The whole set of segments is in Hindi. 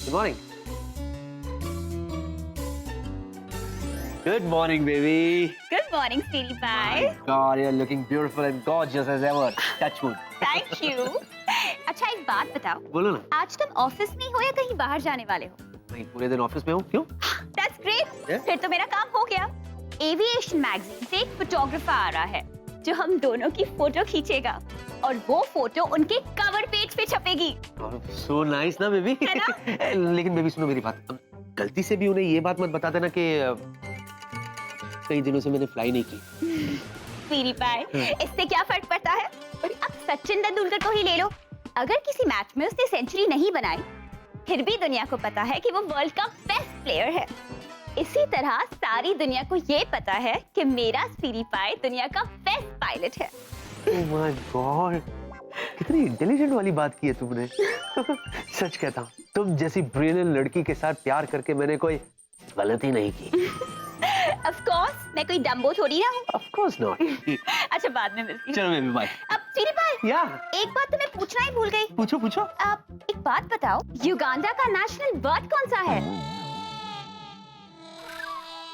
Good morning. Good morning, baby. Good morning, sweetie pie. My God, you're looking beautiful and gorgeous as ever. Touch wood. Thank you. अच्छा एक बात बताओ, बोलो ना. आज तुम ऑफिस में हो या कहीं बाहर जाने वाले हो? नहीं, पूरे दिन ऑफिस में हूँ. क्यों? That's great. Yeah? फिर तो मेरा काम हो गया. एविएशन मैगजीन से एक फोटोग्राफर आ रहा है जो हम दोनों की फोटो खींचेगा और वो फोटो उनके कवर पेज पे छपेगी. So nice ना बेबी. है ना? लेकिन बेबी सुनो मेरी बात. गलती से भी उन्हें ये बात मत बता देना कि कई दिनों से मैंने फ्लाई नहीं की. स्वीटी पाई, इससे क्या फर्क पड़ता है? अब सचिन तेंदुलकर को ही ले लो. अगर किसी मैच में उसने सेंचुरी नहीं बनाई, फिर भी दुनिया को पता है कि वो वर्ल्ड का बेस्ट प्लेयर है. इसी तरह सारी दुनिया को ये पता है कि मेरा स्वीटी पाई दुनिया का बेस्ट पायलट है. Oh my God, कितनी इंटेलिजेंट वाली बात की है तुमने. सच कहता हूँ, तुम जैसी ब्रिलियंट लड़की के साथ प्यार करके मैंने कोई गलती नहीं की. Of course, मैं कोई डम्बो थोड़ी ना हूँ. Of course not. अच्छा बाद में मिलती हूँ. चलो बेबी बाय. अब स्वीटी पाई, या एक बात तो मैं पूछना ही भूल गई. पूछो पूछो. आप एक बात बताओ, युगांडा का नेशनल बर्ड कौन सा है?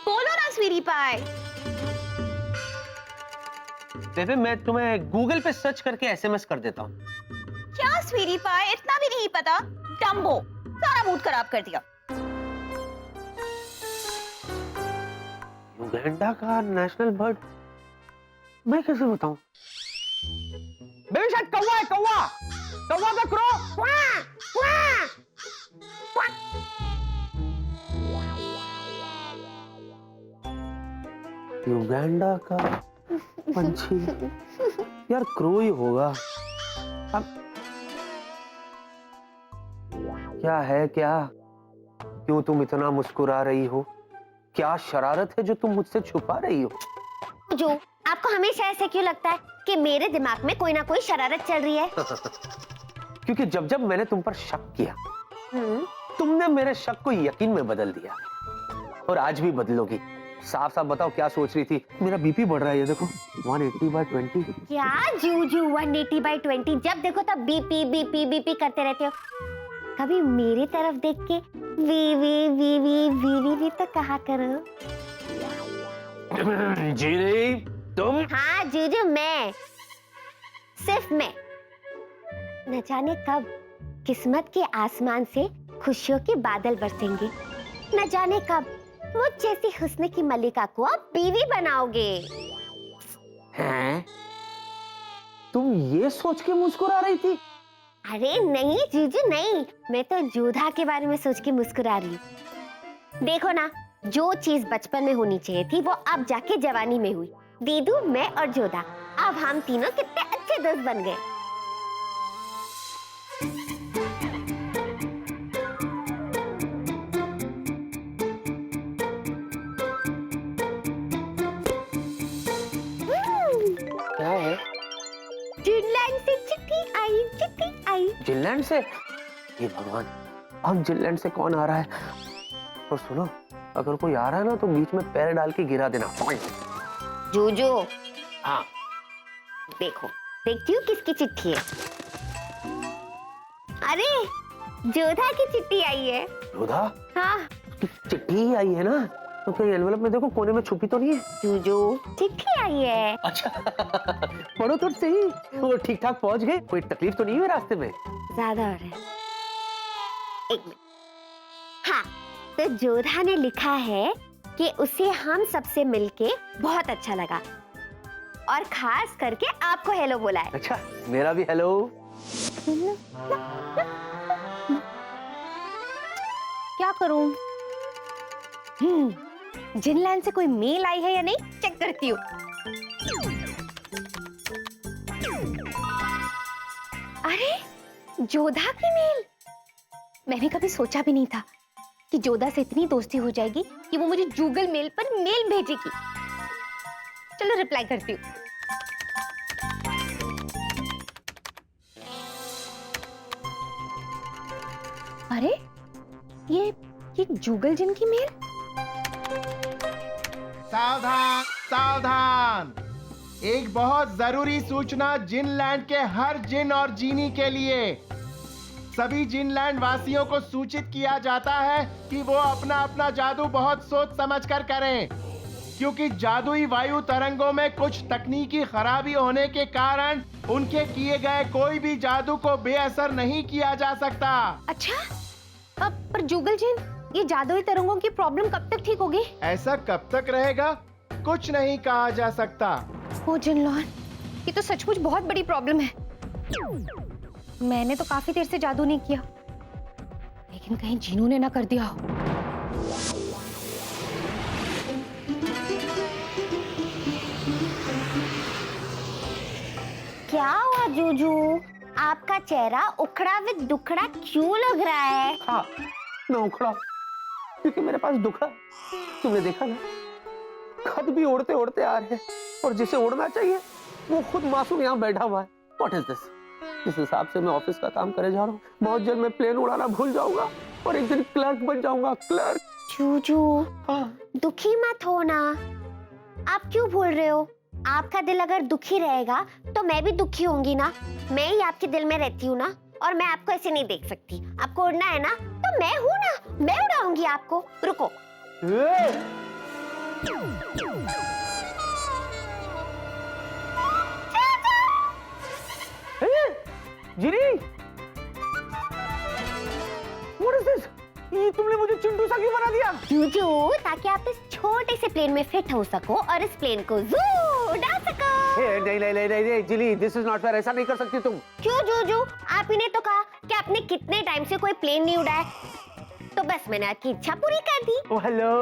बोलो ना स्वीटी पाई. बेबी मैं तुम्हें गूगल पे सर्च करके एसएमएस कर देता हूँ. क्या स्वीटी पाई, इतना भी नहीं पता? डम्बो, सारा मूड खराब कर दिया. युगांडा का नेशनल बर्ड मैं कैसे बताऊं? बेबी शायद कौवा है. कौवा. कौवा का क्रो. युगांडा का पंछी यार क्रो ही होगा. अब क्या है क्या? क्यों तुम इतना मुस्कुरा रही हो? क्या शरारत है जो तुम मुझसे छुपा रही हो? जो आपको हमेशा ऐसे क्यों लगता है कि मेरे दिमाग में कोई ना कोई शरारत चल रही है? क्योंकि जब जब मैंने तुम पर शक किया, तुमने मेरे शक को यकीन में बदल दिया और आज भी बदलोगी. साफ साफ बताओ क्या सोच रही थी? मेरा बीपी बढ़ रहा है, ये देखो 180/20. क्या जूजू 180/20? जब देखो तब बीपी बीपी बीपी करते रहते हो. कभी मेरी तरफ देख के वी वी वी वी वी वी वी तो कहा करो. जी नहीं तुम. हाँ जूजू मैं, सिर्फ मैं. न जाने कब किस्मत के आसमान से खुशियों के बादल बरसेंगे. न जाने कब मुझ जैसी हुस्न की मल्लिका को आप बीवी बनाओगे. हैं? तुम ये सोच के मुस्कुरा रही थी? अरे नहीं जीजू नहीं, मैं तो जोधा के बारे में सोच के मुस्कुरा रही हूँ. देखो ना, जो चीज बचपन में होनी चाहिए थी वो अब जाके जवानी में हुई. दीदू, मैं और जोधा, अब हम तीनों कितने अच्छे दोस्त बन गए. क्या है? जिनलैंड से चिट्ठी आई, चिट्ठी आई. जिनलैंड से? ये भगवान, अब जिनलैंड से कौन आ रहा है? और सुनो, अगर कोई आ रहा है ना तो बीच में पैर डाल के गिरा देना. जोजो, हाँ. देखो, देखती हूँ किसकी चिट्ठी है. अरे जोधा की चिट्ठी आई है. जोधा? हाँ चिट्ठी आई है ना? तो फिर एनवेलप में देखो, कोने में छुपी तो नहीं है? जोजो, चिट्ठी आई है. अच्छा. पढ़ो तो सही. वो ठीक ठाक पहुंच गए? कोई तकलीफ तो नहीं हुई रास्ते में? ज्यादा हो रहा है. एक मिनट. हाँ, तो जोधा ने लिखा है कि उसे हम सबसे मिलके बहुत अच्छा लगा और खास करके आपको हेलो बोला है. अच्छा, मेरा भी हेलो. क्या करूं? जिनलैंड से कोई मेल आई है या नहीं चेक करती हूँ. अरे जोधा की मेल. मैंने कभी सोचा भी नहीं था कि जोधा से इतनी दोस्ती हो जाएगी कि वो मुझे गूगल मेल पर मेल भेजेगी. चलो रिप्लाई करती हूँ. अरे ये गूगल जिन की मेल. सावधान सावधान, एक बहुत जरूरी सूचना जिनलैंड के हर जिन और जीनी के लिए. सभी जिनलैंड वासियों को सूचित किया जाता है कि वो अपना अपना जादू बहुत सोच समझ कर करें, क्योंकि जादुई वायु तरंगों में कुछ तकनीकी खराबी होने के कारण उनके किए गए कोई भी जादू को बेअसर नहीं किया जा सकता। अच्छा, अब पर जुगल जी, ये जादुई तरंगों की प्रॉब्लम कब तक ठीक होगी? ऐसा कब तक रहेगा, कुछ नहीं कहा जा सकता। ओ जिनलॉन, ये तो सचमुच बहुत बड़ी प्रॉब्लम है। मैंने तो काफी देर से जादू नहीं किया, लेकिन कहीं जीनू ने ना कर दिया हो। क्या हुआ जूजू? आपका चेहरा उखड़ा व दुखड़ा क्यों लग रहा है? हाँ, मैं उखड़ा क्योंकि मेरे पास दुख है। तुमने देखा ना, खत भी उड़ते उड़ते आ रहे हैं और जिसे उड़ना चाहिए वो खुद मासूम यहाँ बैठा हुआ है। What is this? जिस हिसाब से मैं ऑफिस का काम करे जा रहा हूँ, बहुत जल्द मैं प्लेन उड़ाना भूल जाऊंगा और एक दिन क्लर्क बन जाऊंगा। क्लर्क। जूजू, हाँ, दुखी मत हो ना। आप क्यों भूल रहे हो? आपका दिल अगर दुखी रहेगा तो मैं भी दुखी होंगी ना। मैं ही आपके दिल में रहती हूँ ना, और मैं आपको ऐसे नहीं देख सकती। आपको उड़ना है ना, तो मैं हूँ ना, मैं उड़ाऊंगी आपको। रुको। जिनी, What is this? ये तुमने मुझे चिंटू सा क्यों बना दिया? जूजू, ताकि आप इस छोटे से प्लेन में फिट हो सको और इस प्लेन को जू उड़ा सको। नहीं नहीं नहीं नहीं जिनी, दिस इज नॉट फेयर। ऐसा नहीं कर सकती तुम। क्यों जूजू? आप ही ने तो कहा कि आपने कितने टाइम से कोई प्लेन नहीं उड़ाया, तो बस मैंने आपकी इच्छा पूरी कर दी। ओ हेलो,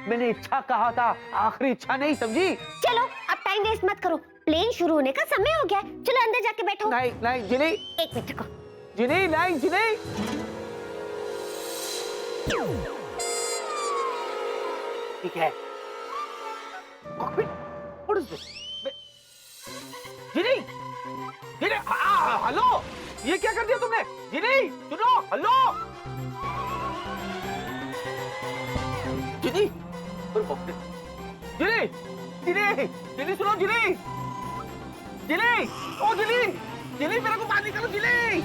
मैंने इच्छा कहा था, आखिरी इच्छा नहीं समझी। चलो अब टाइम वेस्ट मत करो, प्लेन शुरू होने का समय हो गया है। चलो अंदर जाके बैठो। नहीं नहीं जिनी, एक मिनट रुको। जिनी नहीं जिनी। ठीक है। What is this? जिनी, जिनी, हेलो, ये क्या कर दिया तुमने? जिनी, सुनो, हेलो। जिनी, जिनी, जिनी, जिनी सुनो, जिनी, जिनी, ओ जिनी, जिनी मेरे को बाहर निकालो, जिनी।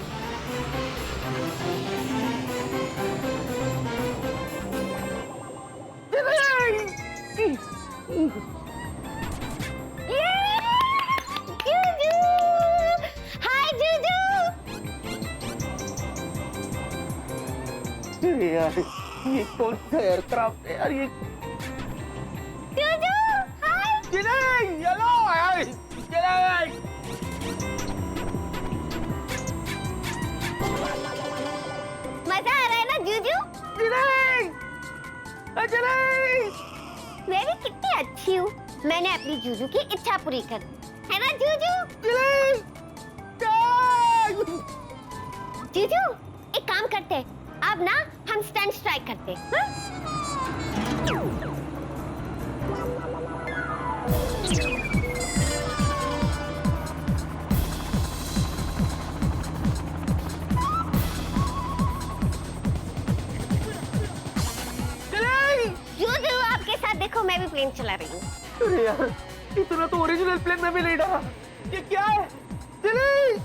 जूजू! हाय जूजू! अरे यार, ये कौन सा एयरक्राफ्ट है यार? ये जूजू! हाय! जिनी, हेलो, हाय, जिनी। मजा आ रहा है ना जूजू? जिनी, जिनी। मैं भी कितनी अच्छी हूँ, मैंने अपनी जूजू की इच्छा पूरी कर दी, है ना जूजू? जूजू, एक काम करते हैं, अब ना हम स्टंट स्ट्राइक करते हैं, हाँ? जूजू, आपके साथ देखो मैं भी प्लेन चला रही हूँ। अरे यार, इतना तो ओरिजिनल प्लेन में भी नहीं डाला। ये क्या है? जिनी!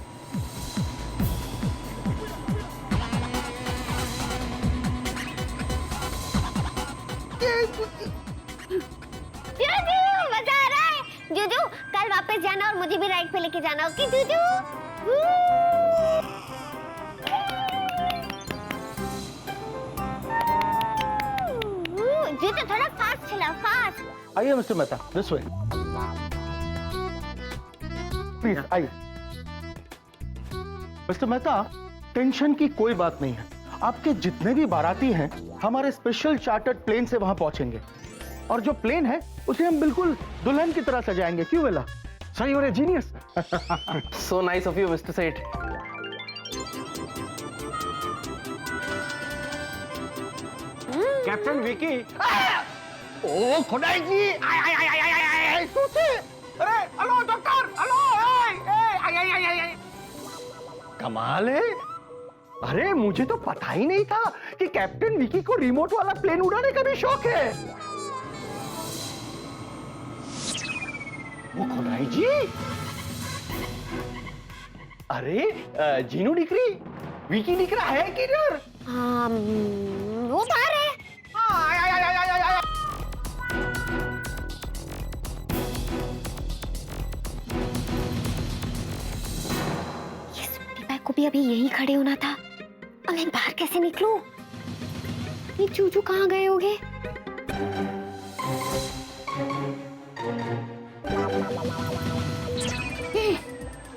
जूजू, मजा आ रहा है। जूजू, कल वापस जाना और मुझे भी राइड पे लेके जाना, ओके जूजू? जूजू थोड़ा फास्ट चला, फास्ट। आइए mister Mehta, this way please आइए। मिस्टर मेहता, टेंशन की कोई बात नहीं है। आपके जितने भी बाराती हैं हमारे स्पेशल चार्टर्ड प्लेन से वहां पहुंचेंगे, और जो प्लेन है उसे हम बिल्कुल दुल्हन की तरह सजाएंगे। क्यों बेला? सही हो रहे, genius. So nice of you, Mr. Seth. Captain Vicky. ओ खुदाई जी, आय आय आय आय आय आय, सोचे। अरे हेलो डॉक्टर, हेलो, आय आय आय आय। कमाल है। अरे मुझे तो पता ही नहीं था कि कैप्टन विकी को रिमोट वाला प्लेन उड़ाने का भी शौक है। वो खुदाई जी, अरे जीनू डिक्री, विकी दिख रहा है किधर? वो बाहर है। आय, आय, आय, आय, आय, आय, आय। ये स्वीटी पाई को भी अभी यही खड़े होना था। अब मैं बाहर कैसे निकलूं? ये चूचू कहाँ गए होंगे?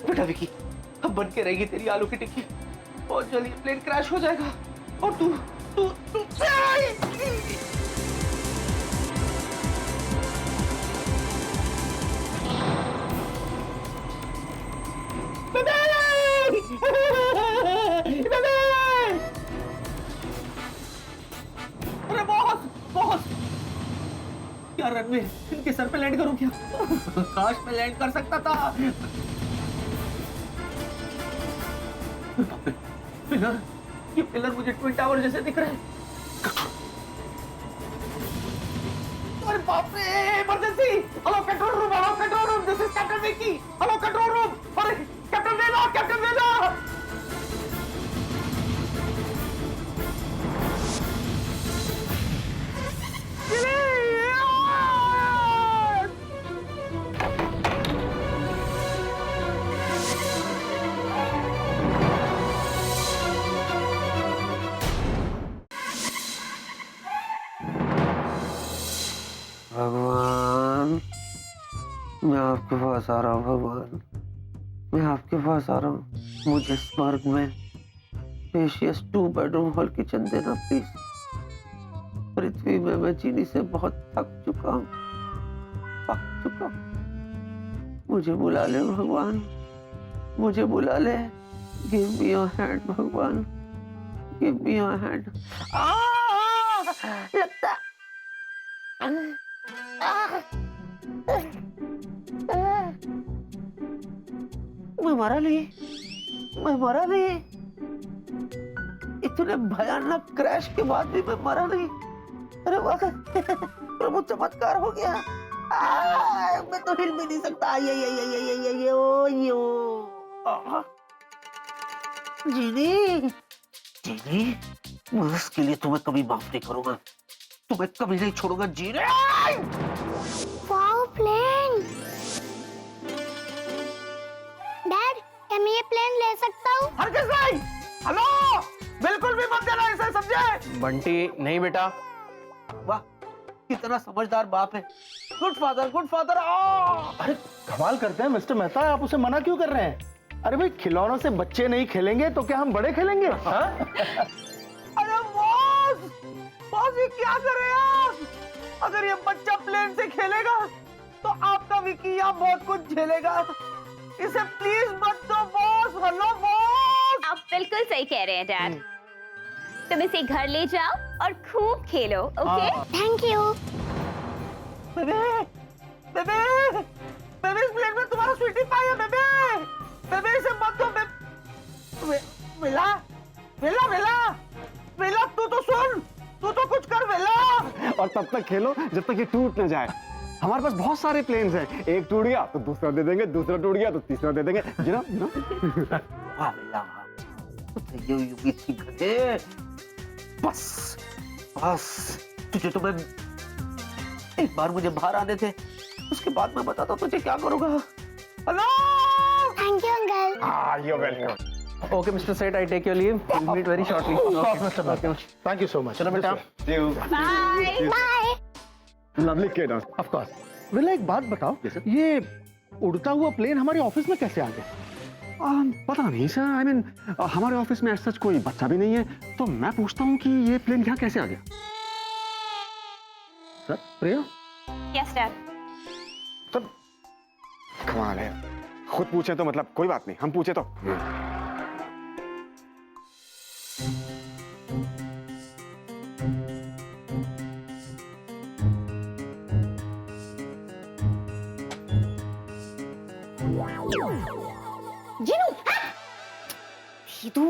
बेटा विकी, अब बन के रहेगी तेरी आलू की टिक्की। बहुत जल्दी प्लेन क्रैश हो जाएगा और तू तू तू अरे बॉस बॉस, क्या रनवे इनके सर पे लैंड करूं क्या? काश मैं लैंड कर सकता था। पिलर, ये पिलर मुझे ट्विन टावर जैसे दिख रहे हैं। अरे बाप रे, emergency! Hello control room, hello control room, this is captain Vicky. Hello control room, अरे कैप्टन वेदा, कैप्टन वेदा! भगवान, मैं आपके पास आ रहा हूँ भगवान, मैं आपके पास आ रहा हूँ। मुझे स्वर्ग में स्पेशियस 2 बेडरूम हॉल किचन देना प्लीज। पृथ्वी में मैं जीने से बहुत थक चुका हूँ, पक चुका हूँ। मुझे बुला ले भगवान, मुझे बुला ले। गिव मी योर हैंड भगवान, गिव मी योर हैंड। लगता मैं मरा नहीं, मैं मरा नहीं। इतने भयानक क्रैश के बाद भी मैं मरा नहीं। अरे वाह, प्रभु चमत्कार हो गया। मैं तो हिल भी नहीं सकता। जीनी, जीनी, मैं इसके लिए तुम्हें कभी माफ नहीं करूंगा, तुम्हें कभी नहीं छोड़ूंगा जीनी। Wow plane! डैड, क्या मैं ये प्लेन ले सकता हूँ? हरगिज़ नहीं। हेलो, बिल्कुल भी मत देना इसे, समझे? बंटी नहीं बेटा। वाह, कितना समझदार बाप है। Good father, good father. अरे कमाल करते हैं मिस्टर मेहता, आप उसे मना क्यों कर रहे हैं? अरे भाई, खिलौनों से बच्चे नहीं खेलेंगे तो क्या हम बड़े खेलेंगे? हाँ? अरे बॉस, बॉस ये क्या कर रहे हैं आप? अगर ये बच्चा प्लेन से खेलेगा तो आपका विकी यहाँ बहुत कुछ झेलेगा। इसे प्लीज मत दो बॉस। Hello boss. आप बिल्कुल सही कह रहे हैं डैड। तुम इसे घर ले जाओ और खूब खेलो, ओके? Thank you. बेबे, बेबे, बेबे इस प्लेन में तुम्हारा स्वीटी पाई है बेबे। बेबे इसे मत दो बेला, बेला, बेला, बेला, तू तो सुन, तू तो कुछ कर बेला। और तब तक खेलो जब तक ये टूट न जाए। हमारे पास बहुत सारे प्लेन्स हैं, एक टूट गया तो दूसरा दे देंगे, दूसरा टूट गया तो तीसरा दे देंगे। गिनो, गिनो। वाह बेला, तो ये भी ठीक है। बस, बस, तुझे तो मैं एक बार मुझे बाहर आने थे, उसके बाद मैं बताता हूँ तुझे क्या करूँगा। हेलो। Thank you uncle. हाँ, you're welcome. Okay, Mr. Seth, I take your leave. We'll meet very shortly. course, Mr. Mehta. Thank you so much. चलो बेटा। See you. Bye. Bye. Lovely kid. Of course. विला, एक बात बताओ, ये उड़ता हुआ प्लेन हमारे ऑफिस में कैसे आ गया? पता नहीं सर, I mean, हमारे ऑफिस में ऐसा कोई बच्चा भी नहीं है, तो मैं पूछता हूँ कि ये प्लेन यहाँ कैसे आ गया? Sir, Priya? Yes dad. Sir, कमाल है। खुद पूछे तो मतलब कोई बात नहीं, हम पूछे तो। जीनू, दीदू,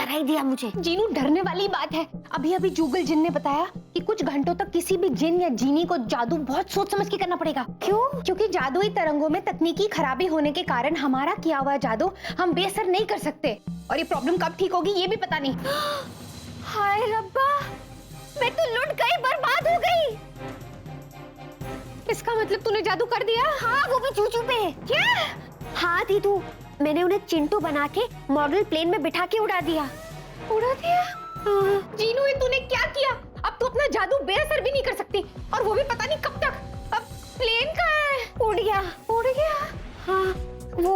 डरा ही दिया मुझे। जीनू, डरने वाली बात है। अभी अभी जुगल जिन ने बताया कि कुछ घंटों तक किसी भी जिन या जीनी को जादू बहुत सोच समझ के करना पड़ेगा। क्यों? क्योंकि जादुई तरंगों में तकनीकी खराबी होने के कारण हमारा किया हुआ जादू हम बेअसर नहीं कर सकते, और ये प्रॉब्लम कब ठीक होगी ये भी पता नहीं। हाय रब्बा, मैं तो लुट गई, बर्बाद हो गई। इसका मतलब तूने जादू कर दिया? हाँ, वो भी चूचू पे। क्या? हाँ दीदू, मैंने उन्हें चिंटू बना के मॉडल प्लेन में बिठा के उड़ा दिया। उड़ा दिया? जीनू, ये तूने क्या किया? अब तू अपना जादू बेअसर भी नहीं कर सकती, और वो भी पता नहीं कब तक। अब प्लेन कहाँ है? उड़ गया। उड़ गया? हाँ, वो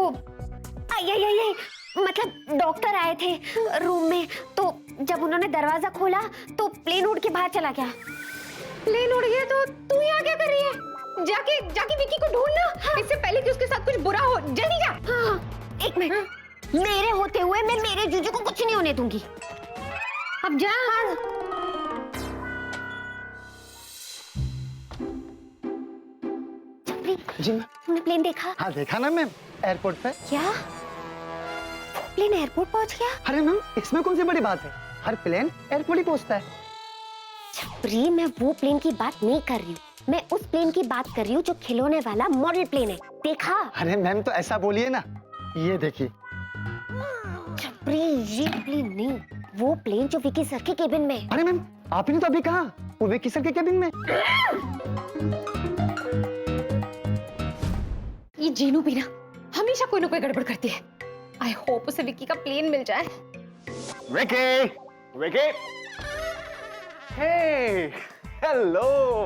आई मतलब डॉक्टर आए थे रूम में, तो जब उन्होंने दरवाजा खोला तो प्लेन उड़ के बाहर चला गया। प्लेन उड़ गया तो तू यहाँ क्या कर रही है? जाके विकी को ढूंढना। हाँ। इससे पहले कि उसके साथ कुछ बुरा हो, जल्दी जा। हाँ, एक मिनट। मेरे होते हुए मैं मेरे जीजू को कुछ नहीं होने दूंगी। अब जा। हाँ। जी तुमने प्लेन देखा? हाँ देखा ना मैम, एयरपोर्ट पे। क्या प्लेन एयरपोर्ट पहुंच गया? अरे मैम, इसमें कौन सी बड़ी बात है? हर प्लेन एयरपोर्ट ही पहुंचता है। छपरी, मैं वो प्लेन की बात नहीं कर रही हूँ, मैं उस प्लेन की बात कर रही हूँ जो खिलौने वाला मॉडल प्लेन है। देखा? अरे मैम तो ऐसा बोलिए ना, ये देखिए। छपरी, ये प्लेन नहीं, वो प्लेन जो विकी सर के केबिन में है। अरे मैम, आपने तो अभी कहा वो विकी सर के केबिन में। ये जीनू भी ना हमेशा कोई ना कोई गड़बड़ करती है। आई होप उसे विकी का प्लेन मिल जाए। विकी हे, हेलो।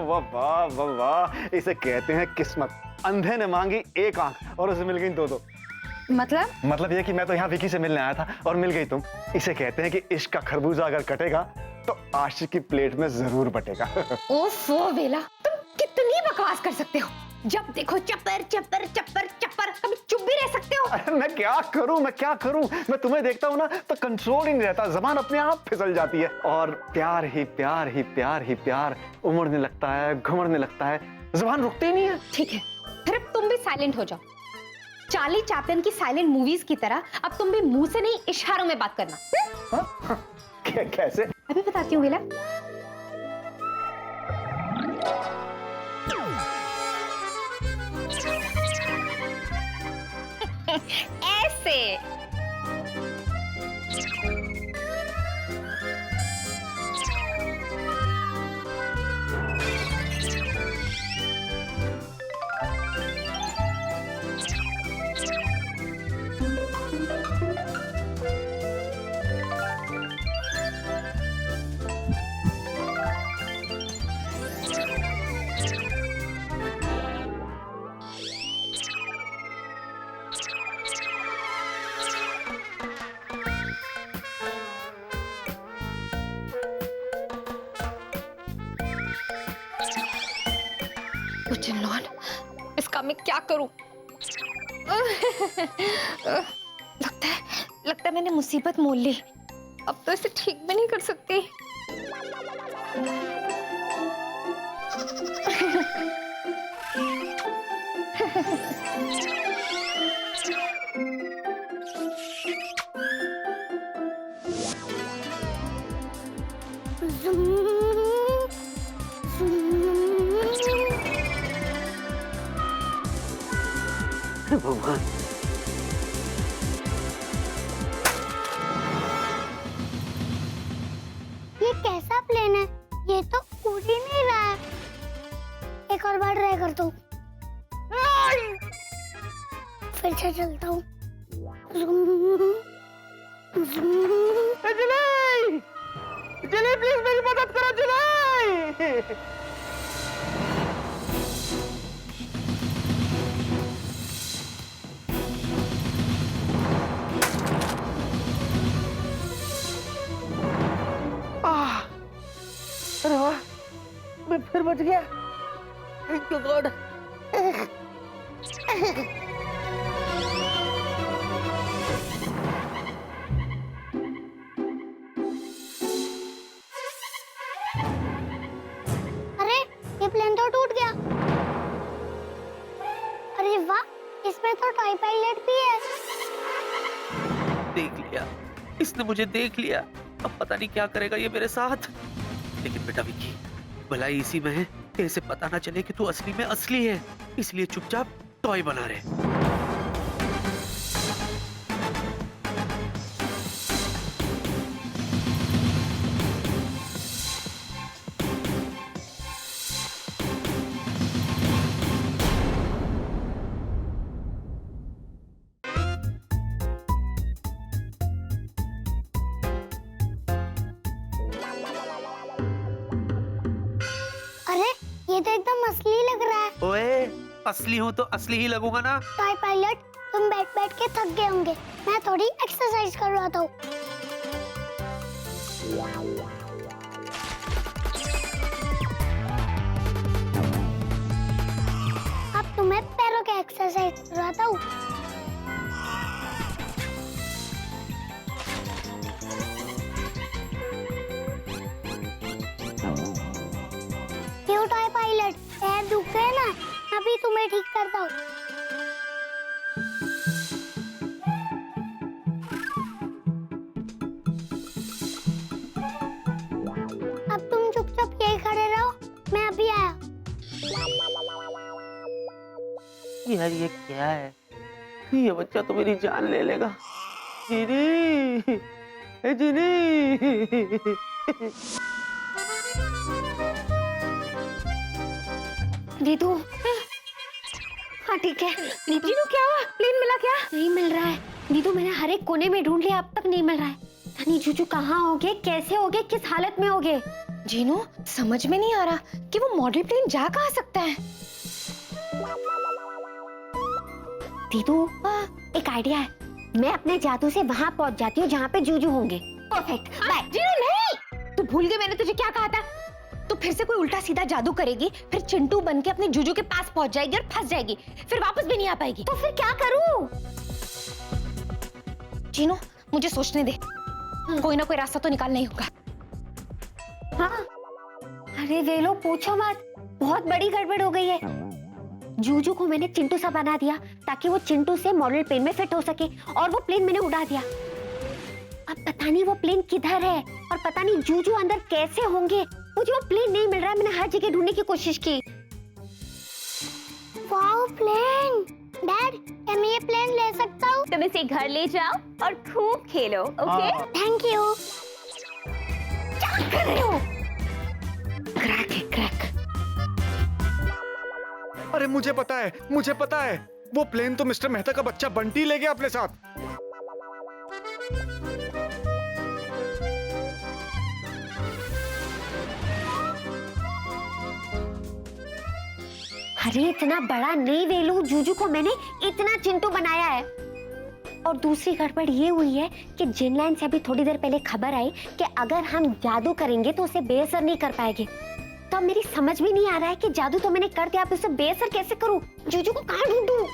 वाह वाह वाह, इसे कहते हैं किस्मत। अंधे ने मांगी एक आंख और उसे मिल गई दो। मतलब ये कि मैं तो यहाँ विकी से मिलने आया था और मिल गई तुम। इसे कहते हैं कि इश्क का खरबूजा अगर कटेगा तो आशिक की प्लेट में जरूर बटेगा। ओफो बेला, तुम कितनी बकवास कर सकते हो। जब देखो चप्पर चप्पर चप्पर चप्पर, कभी चुप भी रह सकते हो? अरे मैं क्या करूं, मैं तुम्हें देखता हूं ना तो कंट्रोल ही नहीं रहता, जबान अपने आप फिसल जाती है। और प्यार ही प्यार ही प्यार ही प्यार उमड़ने लगता है, घुमड़ने लगता है, जबान रुकती ही नहीं है। ठीक है, फिर अब तुम भी साइलेंट हो जाओ। चार्ली चैपलिन की साइलेंट मूवीज की तरह अब तुम भी मुंह से नहीं इशारों में बात करना। कैसे? अभी बताती हूँ बेला। ऐसे। इसका मैं क्या करूं? लगता है मैंने मुसीबत मोल ली। अब तो इसे ठीक भी नहीं कर सकती। भगवान, ये कैसा प्लेन है? ये तो उड़ ही नहीं रहा है। एक और बार ट्राई करता हूँ। फिर से चलता हूँ। जुलाई प्लीज मेरी मदद करो, जुलाई। अरे वाह, मैं फिर बच गया। Thank you God. अरे ये प्लेन तो टूट गया। अरे वाह, इसमें तो टॉय पायलट भी है। देख लिया, इसने मुझे देख लिया, अब पता नहीं क्या करेगा ये मेरे साथ। लेकिन बेटा विकी, भलाई इसी में है कि इसे पता ना चले कि तू असली में असली है, इसलिए चुपचाप टॉय बना रहे। अरे ये तो एकदम असली लग रहा है। ओए, असली हूँ तो असली ही लगूंगा ना। टॉय पायलट, तुम बैठ बैठ के थक गए होंगे, मैं थोड़ी एक्सरसाइज करवाता हूँ। अब तुम्हें पैरों के एक्सरसाइज करवाता हूँ। क्यों टॉय पायलट, पैर दुख गए ना? अभी तुम्हें ठीक करता हूँ। अब तुम चुपचाप यही खड़े रहो, मैं अभी आया। यार ये क्या है? ये बच्चा तो मेरी जान ले लेगा। जीनी, ए जीनी। दीदू, हाँ ठीक है। दीदू क्या हुआ? प्लेन मिला क्या? नहीं मिल रहा है दीदू, मैंने हर एक कोने में ढूंढ लिया, अब तक नहीं मिल रहा है। धनी जूजू कहाँ होगे, कैसे होगे, किस हालत में होगे? जीनू, समझ में नहीं आ रहा कि वो मॉडल प्लेन जा कहाँ सकता है। दीदू, एक आइडिया है, मैं अपने जादू से वहाँ पहुँच जाती हूँ जहाँ पे जूजू होंगे। Perfect, bye. जीनू नहीं, तू भूल गई मैंने तुझे क्या कहा था। तो फिर से कोई उल्टा सीधा जादू करेगी, फिर चिंटू बन के अपने जूजू के पास पहुंच जाएगी और फंस जाएगी, फिर वापस भी नहीं आ पाएगी। तो फिर क्या करूं? जीनू, मुझे सोचने दे, कोई ना कोई रास्ता तो निकालना ही होगा। हाँ, अरे वेलो पूछो मत, बहुत बड़ी गड़बड़ हो गई है। जूजू को मैंने चिंटू सा बना दिया ताकि वो चिंटू से मॉडल प्लेन में फिट हो सके, और वो प्लेन मैंने उड़ा दिया। अब पता नहीं वो प्लेन किधर है और पता नहीं जूजू अंदर कैसे होंगे। मुझे वो प्लेन नहीं मिल रहा है, मैंने हर जगह ढूंढने की कोशिश की। Wow plane! डैड, क्या मैं ये प्लेन ले सकता हूँ? तुम इसे घर ले जाओ और खूब खेलो, ओके? Thank you. क्या कर रहे हो? क्रैक है, क्रैक। अरे मुझे पता है, वो प्लेन तो मिस्टर मेहता का बच्चा बंटी ले गया अपने साथ। अरे इतना बड़ा नहीं वेलू, जूजू को मैंने इतना चिंटू बनाया है। और दूसरी गड़बड़ ये हुई है कि जिनलैंड से अभी थोड़ी देर पहले खबर आई कि अगर हम जादू करेंगे तो उसे बेअसर नहीं कर पाएंगे। तो अब मेरी समझ में नहीं आ रहा है कि जादू तो मैंने कर दिया, अब उसे बेअसर कैसे करूं? जूजू को कहाँ ढूंढूं?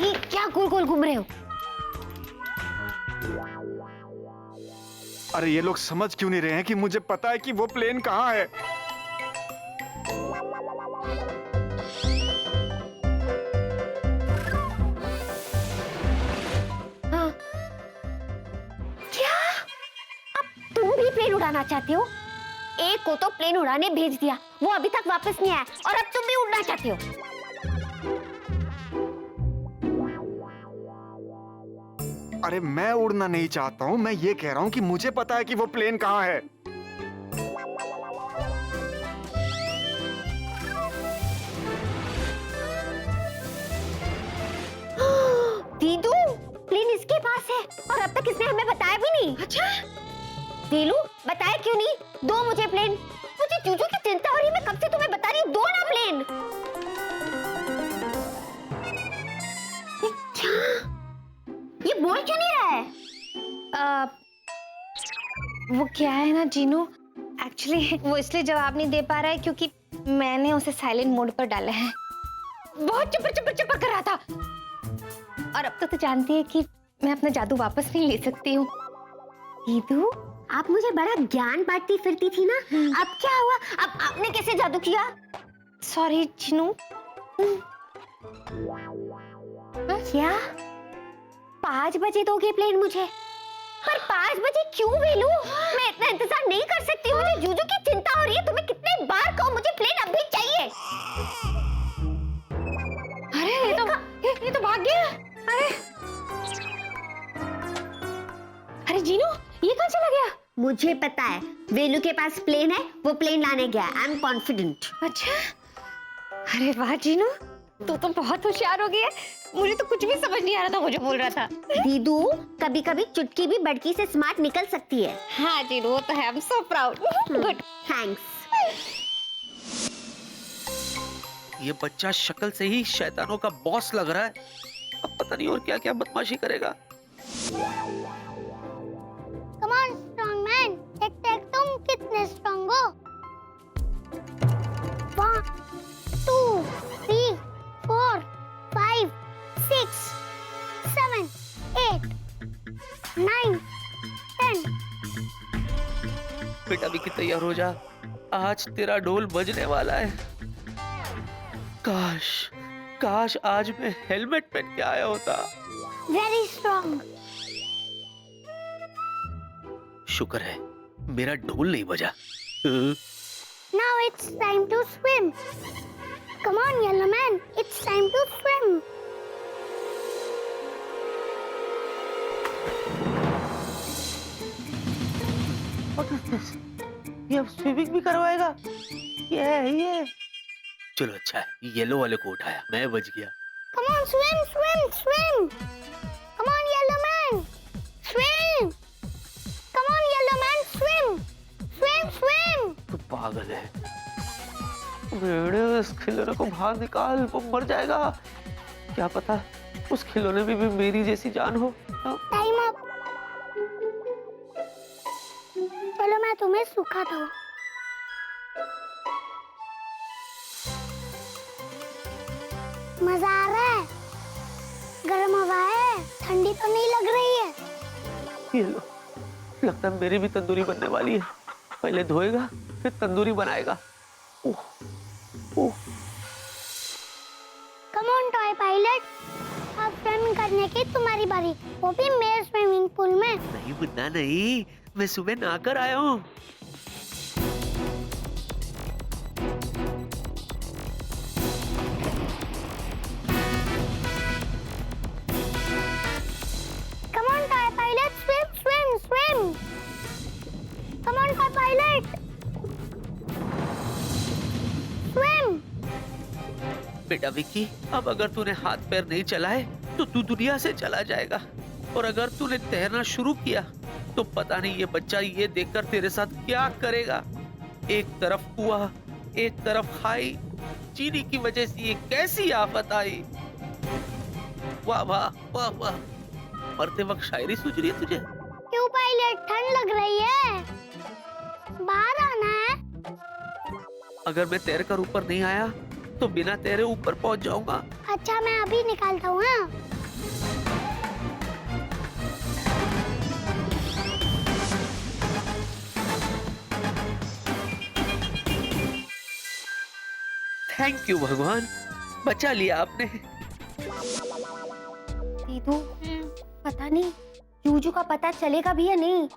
ये क्या गोल गोल घूम रहे हो? अरे ये लोग समझ क्यों नहीं रहे हैं कि मुझे पता है कि वो प्लेन कहाँ है। हाँ। क्या? अब तुम भी प्लेन उड़ाना चाहते हो? एक को तो प्लेन उड़ाने भेज दिया, वो अभी तक वापस नहीं आया, और अब तुम भी उड़ना चाहते हो? अरे मैं उड़ना नहीं चाहता हूँ, मैं ये कह रहा हूँ कि मुझे पता है कि वो प्लेन कहाँ है। दीदू, प्लेन इसके पास है और अब तक इसने हमें बताया भी नहीं। अच्छा, दीलू, बताया क्यों नहीं? दो मुझे प्लेन। मुझे जूजू की चिंता हो रही है, मैं कब से तुम्हें बता रही हूँ, दो ना प्लेन। क्या? ये बोल क्यों नहीं रहा है? वो क्या है ना जीनू, एक्चुअली वो इसलिए जवाब नहीं दे पा रहा है क्योंकि मैंने उसे साइलेंट मोड पर डाला है। बहुत चपर चपर चपर कर रहा था, और अब तो जानती है कि मैं अपना जादू वापस नहीं ले सकती हूँ। दीदू, आप मुझे बड़ा ज्ञान बांटती फिरती थी ना, अब क्या हुआ? अब आपने कैसे जादू किया? सॉरी जीनू। क्या? 5 बजे दोगे प्लेन मुझे? पर 5 बजे क्यों वेलू? मैं इतना इंतजार नहीं कर सकती, मुझे जूजू की चिंता हो रही है। तुम्हें कितने बार कहूं मुझे प्लेन अभी चाहिए। अरे ये तो भाग गया। अरे जीनू, ये कहाँ चला गया? मुझे पता है वेलू के पास प्लेन है, वो प्लेन लाने गया। I am confident. अच्छा, अरे वाह जीनू, तू तो बहुत होशियार हो गई है। मुझे तो कुछ भी समझ नहीं आ रहा था वो जो बोल रहा था। दीदू, कभी कभी चुटकी भी बड़की से स्मार्ट निकल सकती है। हाँ जीनू, वो तो है। I am so proud. Good. Thanks. ये बच्चा शक्ल से ही शैतानों का बॉस लग रहा है। अब पता नहीं और क्या क्या बदमाशी करेगा। कम ऑन स्ट्रांग मैन, देख तुम कितने स्ट्रांग हो। 1 2 3 4 5 6 7 8 9 10। बेटा भी तैयार हो जा, आज तेरा ढोल बजने वाला है। काश आज मैं हेलमेट पहन के आया होता। Very strong. शुक्र है मेरा ढोल नहीं बजा। Now it's time to swim. Come on, yellow man. It's time to swim. What is this? ये अब स्विमिंग भी करवाएगा? ये चलो अच्छा है, येलो वाले को उठाया, मैं बच गया। Come on, swim, swim, swim. Come on, yellow man. Swim. Come on, yellow man, swim. Swim, swim. तू पागल है। मेरे इस खिलौने को बाहर निकाल, वो मर जाएगा। क्या पता उस खिलौने में भी मेरी जैसी जान हो। Time up. चलो मैं तुम्हें सुखाता हूँ। मजा आ रहा है? गर्म हवा है, ठंडी तो नहीं लग रही है। ये लो, लगता है मेरी भी तंदूरी बनने वाली है। पहले धोएगा फिर तंदूरी बनाएगा। ओह ओह। कम ऑन टॉय पायलट, अब स्विमिंग करने की तुम्हारी बारी, वो भी मेरे स्विमिंग पूल में। नहीं मुन्ना नहीं, मैं सुबह नहाकर आया हूँ। Come on toy pilot, swim, swim, swim. Come on toy pilot. Swim. बेटा विक्की, अब अगर तूने हाथ पैर नहीं चलाए तो तू दुनिया से चला जाएगा। और अगर तूने तैरना शुरू किया तो पता नहीं ये बच्चा ये देखकर तेरे साथ क्या करेगा। एक तरफ कुआं, एक तरफ खाई, चीनी की वजह से ये कैसी आफत आई। वाह वाह वाह वाह, मरते वक्त शायरी सूझ रही है तुझे? क्यों पायलट, ठंड लग रही है? बाहर आना है। अगर मैं तैर कर ऊपर नहीं आया तो बिना तैरे ऊपर पहुंच जाऊंगा। अच्छा मैं अभी निकालता हूँ। हाँ थैंक यू भगवान, बचा लिया आपने। दीदू, पता नहीं जूजू का पता चलेगा भी या नहीं।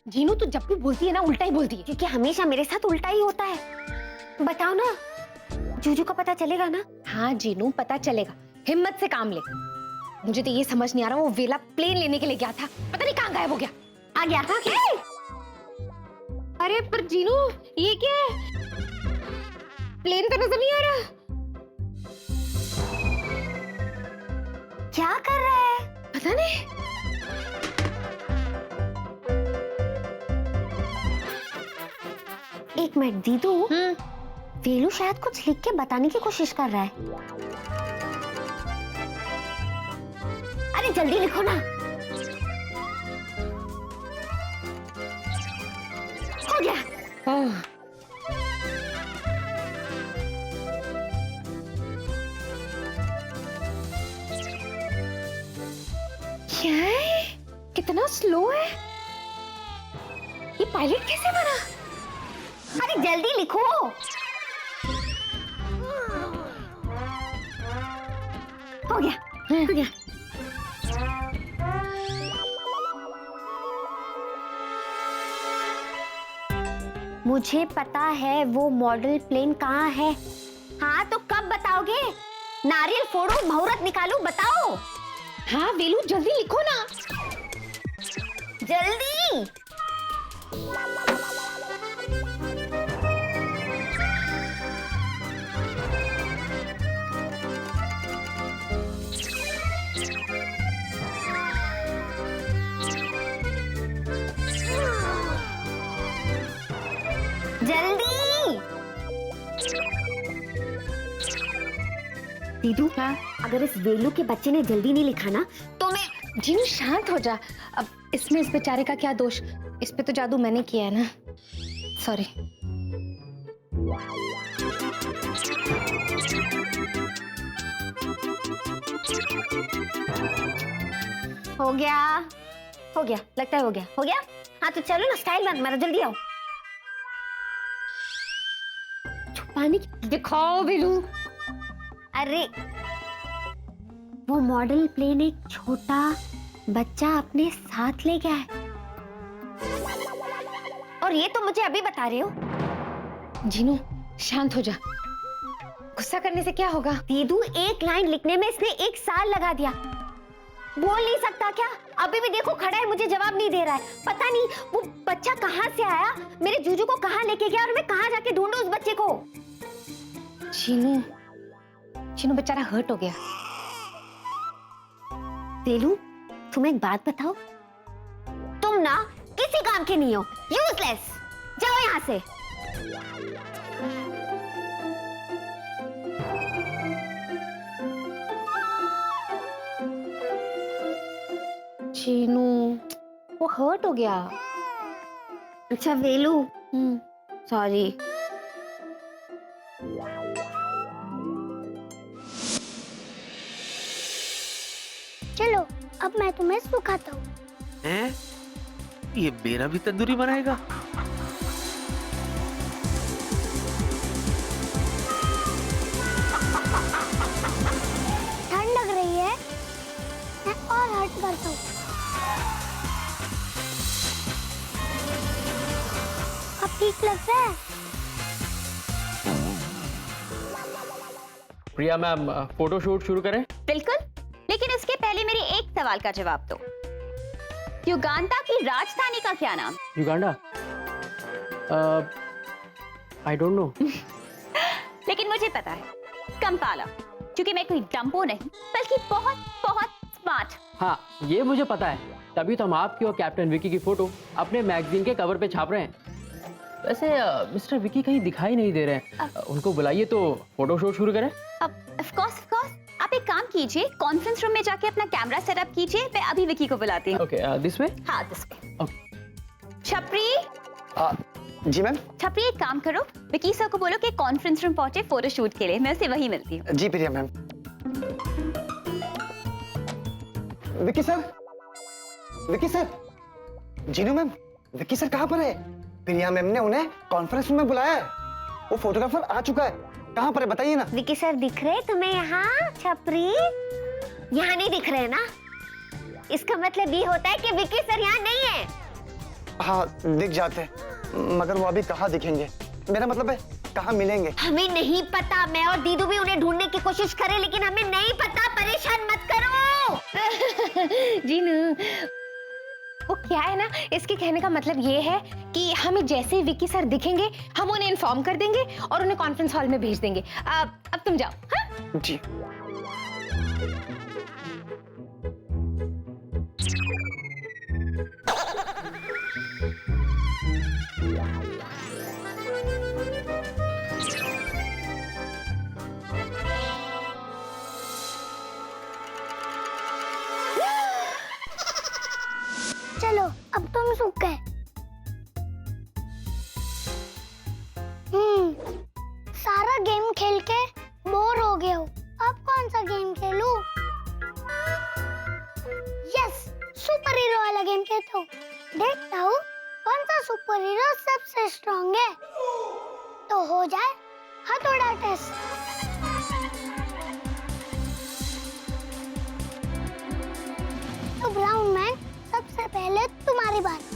जीनू, तू जब भी बोलती है ना उल्टा ही बोलती है। क्योंकि हमेशा मेरे साथ उल्टा ही होता है। बताओ ना, जूजू का पता चलेगा ना? हाँ जीनू, पता चलेगा। हिम्मत से काम ले। मुझे तो ये समझ नहीं आ रहा, वो वेला प्लेन लेने के लिए गया था, पता नहीं कहाँ गायब हो गया। आ गया था क्या? अरे पर जीनू, ये क्या है? प्लेन तो नजर नहीं आ रहा। क्या कर रहा है? पता नहीं। एक मिनट दीदू, वेलू शायद कुछ लिख के बताने की कोशिश कर रहा है। अरे जल्दी लिखो ना। हो गया। क्या है? कितना स्लो है ये पायलट, कैसे बना? अरे जल्दी लिखो। हो गया, हो गया। मुझे पता है वो मॉडल प्लेन कहाँ है। हाँ तो कब बताओगे? नारियल फोड़ो, मुहूर्त निकालू, बताओ। हाँ वेलू जल्दी लिखो ना। जल्दी। जल्दी। दीदू, अगर इस वेलू के बच्चे ने जल्दी नहीं लिखा ना तो मैं। जीनू शांत हो जा। अब इसमें इस बेचारे का क्या दोष? इस पे तो जादू मैंने किया है ना। सॉरी। हो गया, हो गया, लगता है हो गया, हो गया। हाँ तो चलो ना, स्टाइल मत मारो, जल्दी आओ। छुपाने की दिखाओ वेलू। अरे वो मॉडल प्लेन एक छोटा बच्चा अपने साथ ले गया है, और ये तो मुझे अभी बता रहे हो। जीनू शांत हो जा। गुस्सा करने से क्या होगा? दीदू, एक लाइन लिखने में इसने 1 साल लगा दिया। बोल नहीं सकता क्या? अभी भी देखो खड़ा है, मुझे जवाब नहीं दे रहा है। पता नहीं वो बच्चा कहाँ से आया, मेरे जूजू को कहाँ लेके गया, और मैं कहाँ जाके ढूंढूं उस बच्चे को। जीनू, जीनू बेचारा हर्ट हो गया। तेलू, तुम एक बात बताओ, तुम ना किसी काम के नहीं हो, यूजलेस। जाओ यहाँ से। जीनू वो हर्ट हो गया। अच्छा वेलू, सॉरी। चलो अब मैं तुम्हें सुखाता हूँ। हैं? ये मेरा भी तंदूरी बनाएगा? ठंड लग रही है, मैं और हट करता हूँ। अब ठीक लग रहा है? प्रिया मैम, फोटो शूट शुरू करें? बिल्कुल, लेकिन उसके पहले मेरे एक सवाल का जवाब दो। युगांडा की राजधानी का क्या नाम? युगांडा? I don't know. लेकिन मुझे पता है, कंपाला, क्योंकि मैं कोई डम्बो नहीं बल्कि बहुत बहुत स्मार्ट। हाँ, ये मुझे पता है, तभी तो हम आपकी और कैप्टन विकी की फोटो अपने मैगजीन के कवर पे छाप रहे हैं। वैसे मिस्टर विकी कहीं दिखाई नहीं दे रहे हैं, उनको बुलाइए तो फोटो शूट शुरू करें। ऑफ कोर्स आप एक काम कीजिए, कॉन्फ्रेंस रूम में जाके अपना कैमरा सेटअप कीजिए, मैं अभी विकी को बुलाती हूँ। Okay, this way? हाँ, दिस वे। छपरी, जी मैम। छपरी एक काम करो, विकी सर को बोलो कि कॉन्फ्रेंस रूम पहुंचे फोटो शूट के लिए, मैं उसे वहीं मिलती हूँ। जी Priya ma'am. Vicky sir, Vicky sir, Jinu ma'am, Vicky sir कहाँ पर है? प्रिया मैम ने उन्हें कॉन्फ्रेंस रूम में बुलाया है, वो फोटोग्राफर आ चुका है। कहाँ पर है बताइए ना। विकी सर दिख रहे तुम्हें यहाँ? छपरी, यहाँ नहीं दिख रहे ना? इसका मतलब ये होता है कि विकी सर यहाँ नहीं है। हाँ दिख जाते, मगर वो अभी कहाँ दिखेंगे? मेरा मतलब है कहाँ मिलेंगे? हमें नहीं पता, मैं और दीदू भी उन्हें ढूंढने की कोशिश करें, लेकिन हमें नहीं पता। परेशान मत करो। जीनू, वो क्या है ना, इसके कहने का मतलब ये है कि हमें जैसे ही विकी सर दिखेंगे हम उन्हें इन्फॉर्म कर देंगे और उन्हें कॉन्फ्रेंस हॉल में भेज देंगे। अब तुम जाओ। हाँ? जी। चलो अब तुम सूख गए। सारा गेम खेल के बोर हो गया हो, अब कौन सा गेम खेलूं? यस, सुपर हीरो वाला गेम खेलता हूँ। देखता हूँ कौन सा सुपर हीरो सबसे स्ट्रॉन्ग है, तो हो जाए हथौड़ा टेस्ट। तो ब्राउन मैन, सबसे पहले तुम्हारी बारी।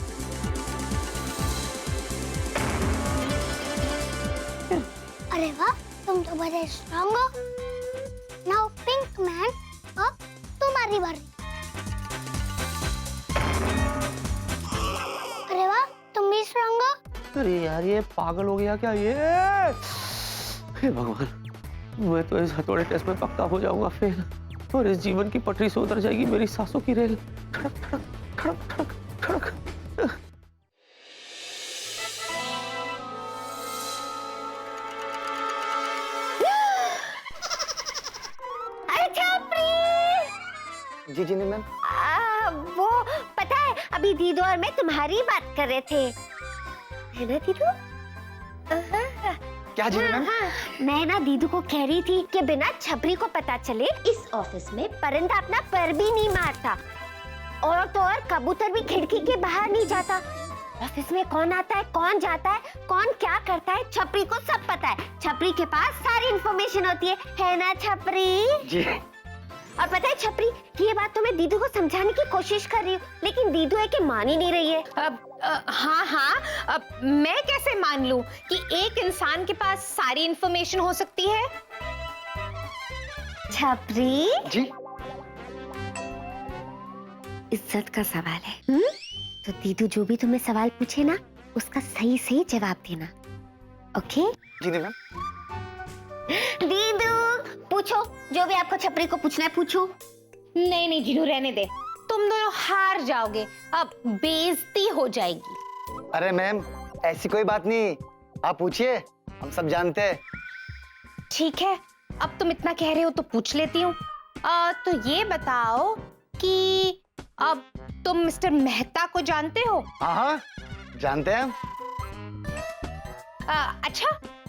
अरे वाह, तुम तो बड़े स्ट्रांग हो। नाउ पिंक मैन, अब तुम्हारी बारी। अरे वाह, तुम भी स्ट्रांग हो। अरे यार ये पागल हो गया क्या ये? हे भगवान, मैं तो इस हथौड़े टेस्ट में पक्का हो जाऊंगा फेल और इस जीवन की पटरी से उतर जाएगी मेरी सांसों की रेल। ठड़क ठड़क ठड़क ठड़क ठड़क। जी जी मैम। वो पता है, अभी दीदू और मैं तुम्हारी बात कर रहे थे, है ना दीदू? क्या जी मैम? मैं ना दीदू को कह रही थी कि बिना छपरी को पता चले इस ऑफिस में परिंदा अपना पर भी नहीं मारता, और तो और कबूतर भी खिड़की के बाहर नहीं जाता। ऑफिस में कौन आता है, कौन जाता है, कौन क्या करता है, छपरी को सब पता है। छपरी के पास सारी इंफॉर्मेशन होती है ना छपरी? जी। और पता है छपरी, ये बात तो मैं दीदू को समझाने की कोशिश कर रही हूँ, लेकिन दीदू है कि मान ही नहीं रही है। हाँ, मैं कैसे मान लूं कि एक इंसान के पास सारी इंफॉर्मेशन हो सकती है? छपरी जी। इज्जत का सवाल है, तो दीदू जो भी तुम्हें सवाल पूछे ना, उसका सही सही जवाब देना, ओके? जी नहीं मैम। दीदू पूछो, जो भी आपको छपरी को पूछना है पूछो। नहीं नहीं जीनू, रहने दे, तुम दोनों हार जाओगे, अब बेइज्जती हो जाएगी। अरे मैम, ऐसी कोई बात नहीं, आप पूछिए, हम सब जानते हैं। ठीक है, अब तुम इतना कह रहे हो तो पूछ लेती हूँ। तो ये बताओ कि अब तुम मिस्टर मेहता को जानते हो? हाँ हाँ, जानते हैं। अच्छा,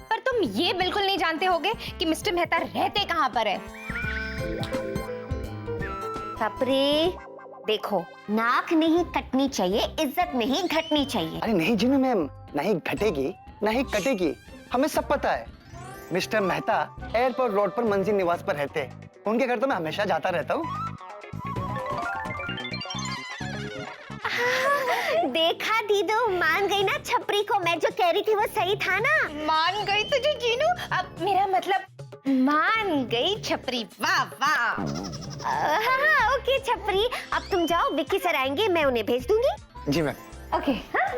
पर तुम ये बिल्कुल नहीं जानते होगे कि मिस्टर मेहता रहते कहाँ पर है? छपरी देखो, नाक नहीं कटनी चाहिए, इज्जत नहीं घटनी चाहिए। अरे नहीं जीनू मैम, नहीं घटेगी नहीं कटेगी, हमें सब पता है। मिस्टर मेहता एयरपोर्ट रोड पर मंजिल निवास पर रहते हैं, उनके घर तो मैं हमेशा जाता रहता हूँ। देखा दीदू, मान गई ना छपरी को, मैं जो कह रही थी वो सही था ना? मान गई तुझे जीनू? अब मेरा मतलब मान गई छपरी, वाह वाह। हाँ, ओके छपरी, अब तुम जाओ, विक्की सर आएंगे, मैं उन्हें भेज दूंगी। जी मैम। ओके। हाँ?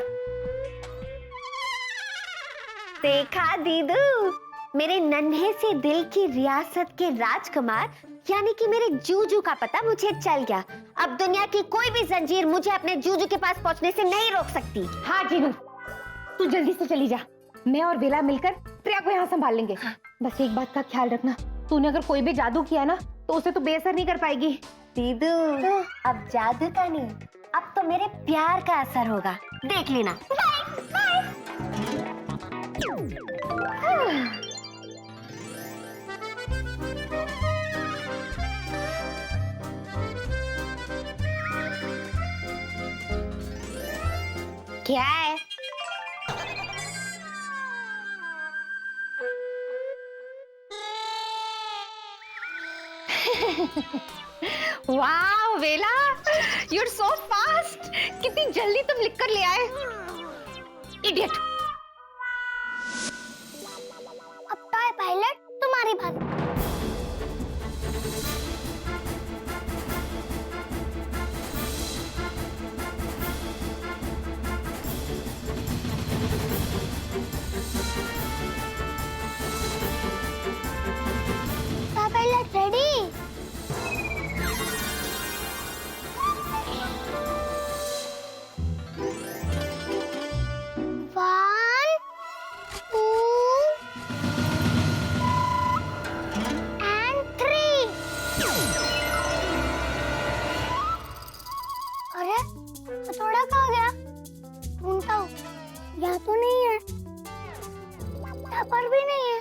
देखा दीदू, मेरे नन्हे से दिल की रियासत के राजकुमार यानी कि मेरे जूजू का पता मुझे चल गया। अब दुनिया की कोई भी जंजीर मुझे अपने जूजू के पास पहुंचने से नहीं रोक सकती। हाँ जीनू, तू जल्दी से चली जा, मैं और बेला मिलकर प्रिया को यहाँ संभाल लेंगे। हाँ। बस एक बात का ख्याल रखना, तूने अगर कोई भी जादू किया ना तो उसे तो बेअसर नहीं कर पाएगी। दीदू, अब जादू का नहीं, अब तो मेरे प्यार का असर होगा, देख लेना। Bye bye. क्या है? वाह वेला, you're so fast! कितनी जल्दी तुम लिख कर ले आए। इडियट। अब तो है पायलट, तुम्हारी बात। Pilot ready? One, two, and three. अरे हथौड़ा कहाँ गया? ढूंढता हूँ, यहाँ तो नहीं है, यहाँ पर भी नहीं है।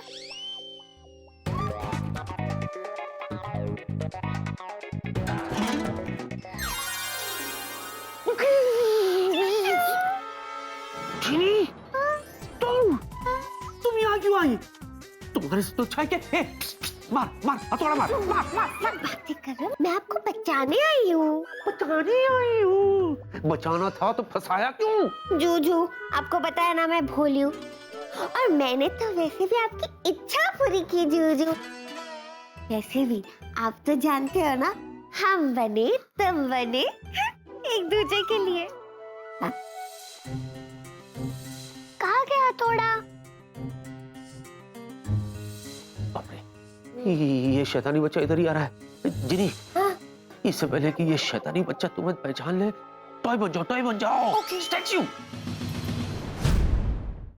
तुम यहाँ क्यों आई? तुम्हारे से तो अच्छा है कि मार मार हथौड़ा मार मार मार मार। बातें कर रहे हो? मैं आपको बचाने आई हूँ। बचाने आई हूँ? बचाना था तो फंसाया क्यों? जूजू, आपको पता है ना मैं भोली हूँ, और मैंने तो वैसे भी आपकी इच्छा पूरी की जूजू। वैसे भी आप तो जानते हो ना, हम बने तुम बने एक दूसरे के लिए। कहाँ गया थोड़ा? बाप रे, ये शैतानी बच्चा इधर ही आ रहा है। जिनी, इससे पहले कि ये शैतानी बच्चा तुम्हें पहचान ले, टॉय बन जाओ, स्टैच्यू।